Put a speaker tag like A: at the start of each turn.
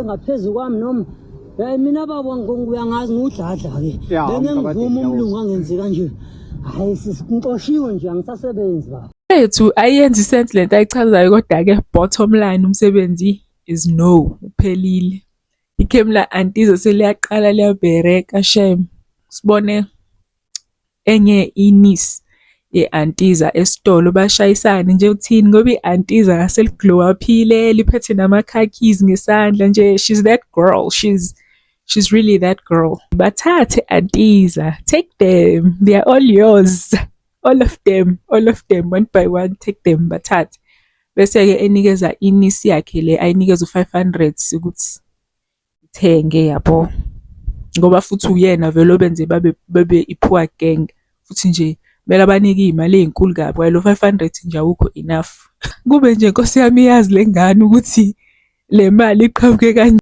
A: Ngaphezu kwami noma mina baba uyangazi ngudladla ke bengengivuma umlungu angenzi kanje. Hayi sisixoshiwe nje angisasebenzi baba.
B: Ethu ayenzi sense lento ayichazayo kodwa-ke bottom line umsebenzi is no, uphelile. Ikhemu la-antiza seliyaqala liyabhereka shame. Sibone enye inisi ye-antiza esitolo bashayisana nje uthini ngoba i-antiza ngaseliglow uphile liphethe nama-khakis ngesandla nje. She's that girl, she's really that girl. Bathathe antiza, take them, they are all yours. All of them, one by one, take them, bathathe. Bese-ke enikeza inisi yakhe le ayinikeza u-500 ukuthi ithenge yabo. Ngoba futhi uyena vele obenze babe i-poor gang. Futhi nje kumele abanike iy'mali ey'nkulu kabi, lo 500 nje awukho enough. Kube nje Nkosi yami yazi le ngane ukuthi le mali iqhamuke kanjani.